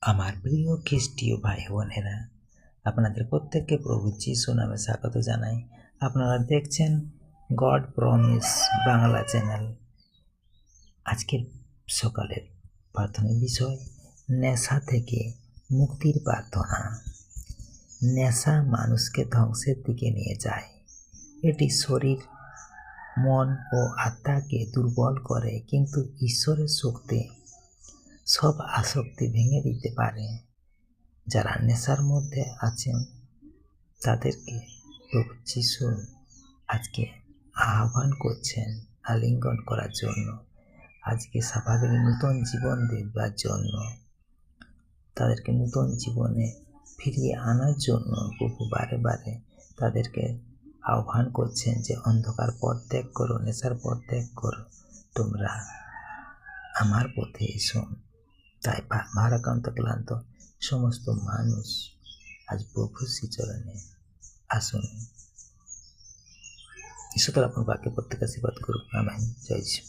আমার প্রিয় খ্রিস্টীয় ভাই বোনেরা, আপনাদের প্রত্যেককে প্রভু যিশু নামে স্বাগত জানাই। আপনারা দেখছেন গড প্রমিস বাংলা চ্যানেল। আজকের সকালের প্রার্থনার বিষয় নেশা থেকে মুক্তির প্রার্থনা। নেশা মানুষকে ধ্বংসের দিকে নিয়ে যায়। এটি শরীর, মন ও আত্মাকে দুর্বল করে, কিন্তু ঈশ্বরের শক্তি সব আসক্তি ভেঙে দিতে পারে। যারা নেশার মধ্যে আছেন তাদেরকে প্রভু যিশু আজকে আহ্বান করছেন আলিঙ্গন করার জন্য, আজকে স্বাভাবিক নূতন জীবন দেবার জন্য, তাদেরকে নূতন জীবনে ফিরিয়ে আনার জন্য প্রভু বারে বারে তাদেরকে আহ্বান করছেন যে অন্ধকার পথ ত্যাগ করো, নেশার পথ ত্যাগ করো, তোমরা আমার পথে এসো। তাই ভারাক্রান্ত ক্লান্ত সমস্ত মানুষ আজ প্রভু শ্রীচরণে আসুন। ঈশ্বর আপনার বাক্যে প্রত্যেক আশীর্বাদ করুন। আমেন। জয় যিশু।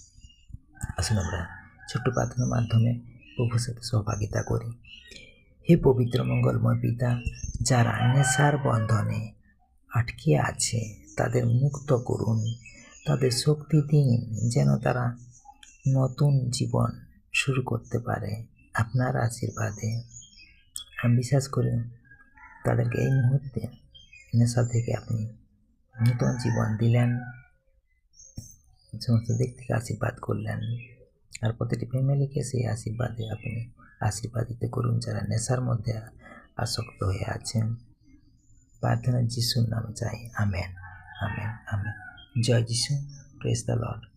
আসুন আমরা ছোট্ট প্রার্থনার মাধ্যমে প্রভুর সাথে সহভাগিতা করি। হে পবিত্র মঙ্গলময় পিতা, যারা নেশার বন্ধনে আটকে আছে তাদের মুক্ত করুন, তাদের শক্তি দিন যেন তারা নতুন জীবন শুরু করতে পারে আপনার আশীর্বাদে। আমি বিশ্বাস করি তাদেরকে এই মুহূর্তে নেশা থেকে আপনি নূতন জীবন দিলেন, সমস্ত দিক থেকে আশীর্বাদ করলেন, আর প্রতিটি ফ্যামিলিকে সেই আশীর্বাদে আপনি আশীর্বাদিত করুন যারা নেশার মধ্যে আসক্ত হয়ে আছেন। প্রার্থনা যিশুর নামে চাই। Amen, amen, amen. জয় যিশু। Praise the Lord.